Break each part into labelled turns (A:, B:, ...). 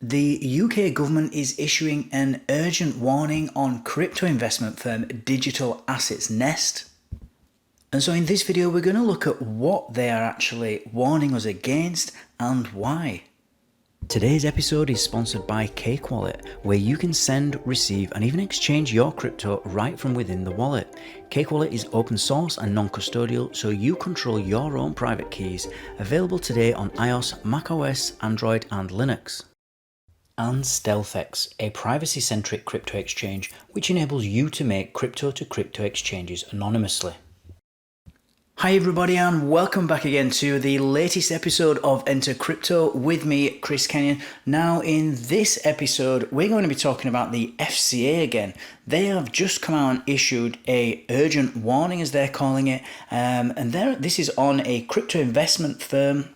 A: The UK government is issuing an urgent warning on crypto investment firm Digital Assets Nest. And so in this video, we're going to look at what they are actually warning us against and why. Today's episode is sponsored by Cake Wallet, where you can send, receive, and even exchange your crypto right from within the wallet. Cake Wallet is open source and non-custodial, so you control your own private keys. Available today on iOS, macOS, Android, and Linux. And StealthEX, a privacy-centric crypto exchange which enables you to make crypto-to-crypto exchanges anonymously. Hi everybody and welcome back again to the latest episode of Enter Crypto with me, Chris Kenyon. Now in this episode we're going to be talking about the FCA again. They have just come out and issued a urgent warning, as they're calling it, this is on a crypto investment firm,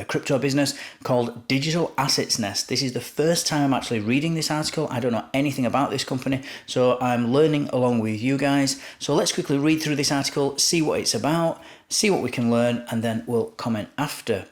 A: crypto business called Digital Assets Nest. This is the first time I'm actually reading this article. I don't know anything about this company, so I'm learning along with you guys. So let's quickly read through this article, see what it's about, see what we can learn, and then we'll comment after.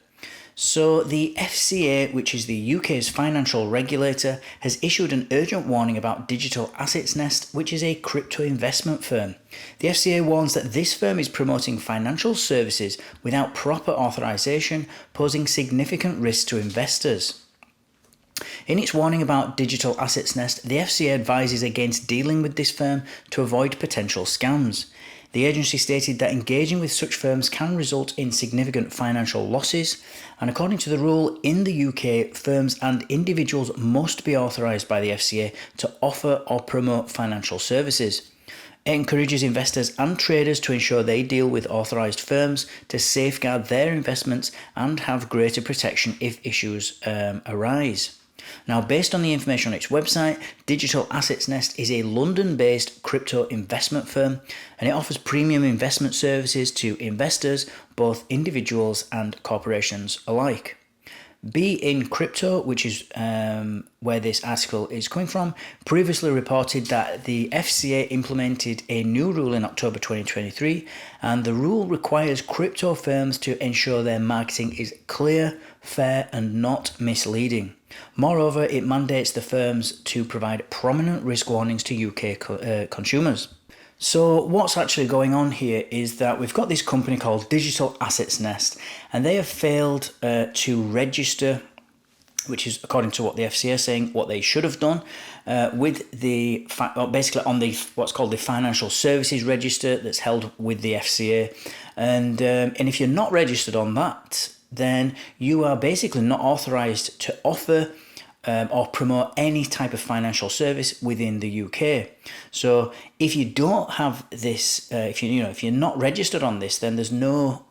A: So the FCA, which is the UK's financial regulator, has issued an urgent warning about Digital Assets Nest, which is a crypto investment firm. The FCA warns that this firm is promoting financial services without proper authorization, posing significant risk to investors. In its warning about Digital Assets Nest, the FCA advises against dealing with this firm to avoid potential scams. The agency stated that engaging with such firms can result in significant financial losses, and according to the rule in the UK, firms and individuals must be authorised by the FCA to offer or promote financial services. It encourages investors and traders to ensure they deal with authorised firms to safeguard their investments and have greater protection if issues arise. Now, based on the information on its website, Digital Assets Nest is a London-based crypto investment firm, and it offers premium investment services to investors, both individuals and corporations alike. Be in Crypto, which is where this article is coming from, previously reported that the FCA implemented a new rule in October 2023, and the rule requires crypto firms to ensure their marketing is clear, fair, and not misleading. Moreover, it mandates the firms to provide prominent risk warnings to UK consumers. So what's actually going on here is that we've got this company called Digital Assets Nest, and they have failed to register, which is, according to what the FCA is saying, what they should have done with the basically on the what's called the Financial Services Register that's held with the FCA, and if you're not registered on that, then you are basically not authorised to offer or promote any type of financial service within the UK. So if you don't have this, if you're not registered on this, then there's no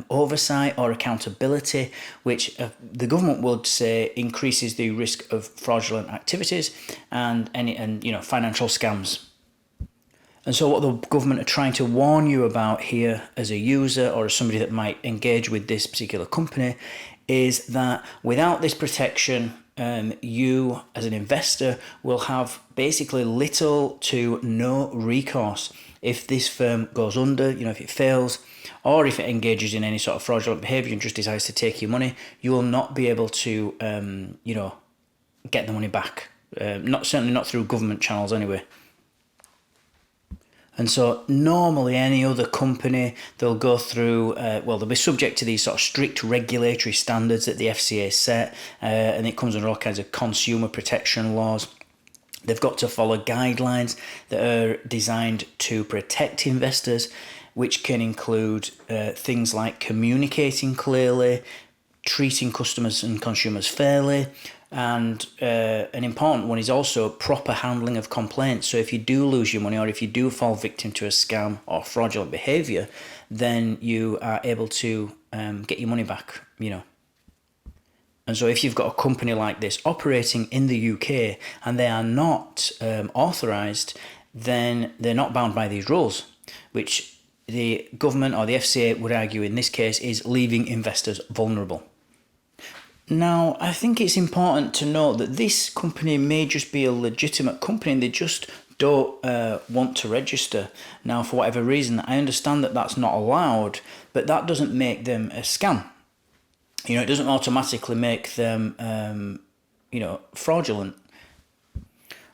A: oversight or accountability, which the government would say increases the risk of fraudulent activities and financial scams. And so what the government are trying to warn you about here as a user or as somebody that might engage with this particular company is that without this protection, you as an investor will have basically little to no recourse if this firm goes under, if it fails, or if it engages in any sort of fraudulent behaviour and just decides to take your money. You will not be able to, get the money back. Certainly not through government channels anyway. And so normally any other company, they'll go through, they'll be subject to these sort of strict regulatory standards that the FCA set, and it comes under all kinds of consumer protection laws. They've got to follow guidelines that are designed to protect investors, which can include things like communicating clearly, treating customers and consumers fairly, and an important one is also proper handling of complaints. So if you do lose your money or if you do fall victim to a scam or fraudulent behaviour, then you are able to get your money back, And so if you've got a company like this operating in the UK and they are not authorised, then they're not bound by these rules, which the government or the FCA would argue in this case is leaving investors vulnerable. Now, I think it's important to note that this company may just be a legitimate company and they just don't want to register. Now, for whatever reason, I understand that that's not allowed, but that doesn't make them a scam. It doesn't automatically make them fraudulent.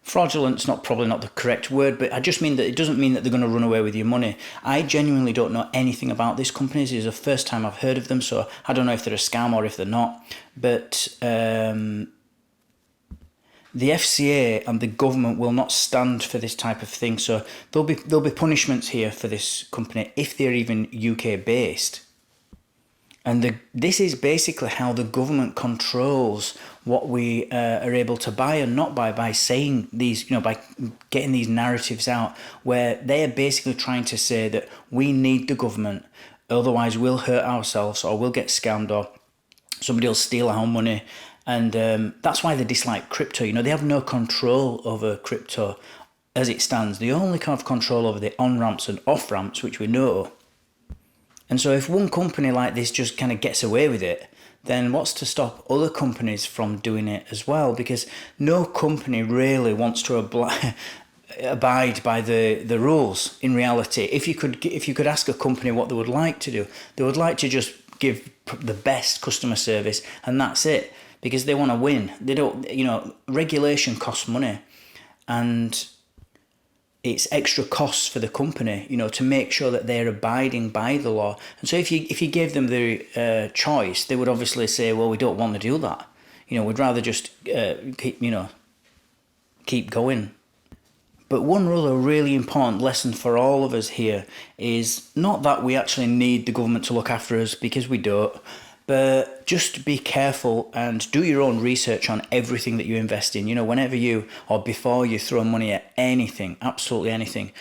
A: Fraudulent's probably not the correct word, but I just mean that it doesn't mean that they're going to run away with your money. I genuinely don't know anything about these companies. This is the first time I've heard of them, so I don't know if they're a scam or if they're not. But the FCA and the government will not stand for this type of thing. So there'll be punishments here for this company if they're even UK based. And this is basically how the government controls what we are able to buy and not buy, by saying these, by getting these narratives out where they're basically trying to say that we need the government, otherwise we'll hurt ourselves or we'll get scammed or somebody will steal our money. And that's why they dislike crypto. They have no control over crypto as it stands. They only have control over the on-ramps and off-ramps, which we know. And so if one company like this just kind of gets away with it, then what's to stop other companies from doing it as well? Because no company really wants to abide by the rules in reality. If you could ask a company what they would like to do, they would like to just give the best customer service and that's it, because they want to win. They don't, regulation costs money, and it's extra costs for the company, to make sure that they're abiding by the law. And so if you gave them the choice, they would obviously say, well, we don't want to do that. We'd rather just keep going. But one other really important lesson for all of us here is not that we actually need the government to look after us, because we don't. But just be careful and do your own research on everything that you invest in. Whenever or before you throw money at anything, absolutely anything,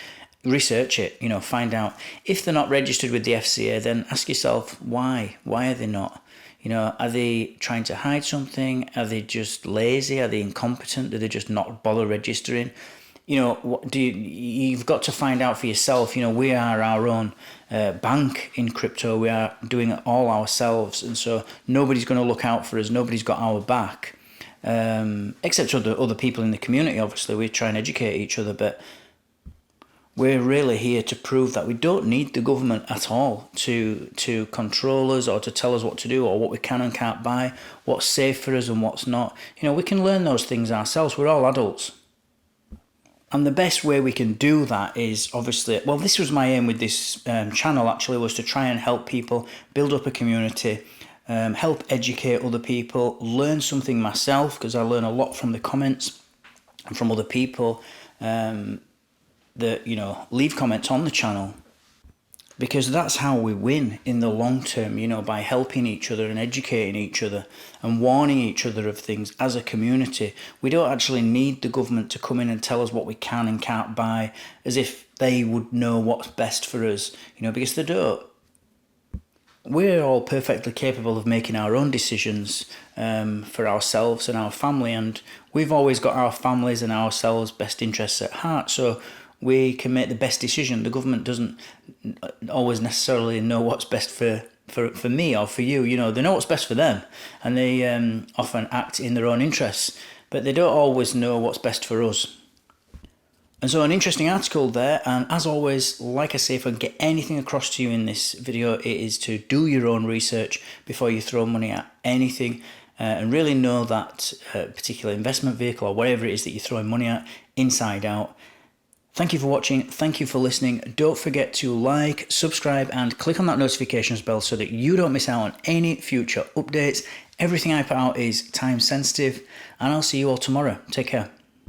A: research it, find out. If they're not registered with the FCA, then ask yourself why. Why are they not? Are they trying to hide something? Are they just lazy? Are they incompetent? Do they just not bother registering? You've got to find out for yourself. We are our own bank in crypto. We are doing it all ourselves, and so nobody's going to look out for us. Nobody's got our back, except other people in the community. Obviously, we try and educate each other, but we're really here to prove that we don't need the government at all to control us or to tell us what to do or what we can and can't buy, what's safe for us and what's not. We can learn those things ourselves. We're all adults. And the best way we can do that is obviously, well, this was my aim with this channel actually, was to try and help people build up a community, help educate other people, learn something myself, because I learn a lot from the comments and from other people that, leave comments on the channel. Because that's how we win in the long term, by helping each other and educating each other and warning each other of things as a community. We don't actually need the government to come in and tell us what we can and can't buy, as if they would know what's best for us, because they don't. We're all perfectly capable of making our own decisions for ourselves and our family, and we've always got our families and ourselves' best interests at heart. So we can make the best decision. The government doesn't always necessarily know what's best for me or for you. They know what's best for them, and they often act in their own interests, but they don't always know what's best for us. And so an interesting article there, and as always, like I say, if I can get anything across to you in this video, it is to do your own research before you throw money at anything, and really know that particular investment vehicle or whatever it is that you're throwing money at inside out. Thank you for watching. Thank you for listening. Don't forget to like, subscribe, and click on that notifications bell so that you don't miss out on any future updates. Everything I put out is time sensitive, and I'll see you all tomorrow. Take care.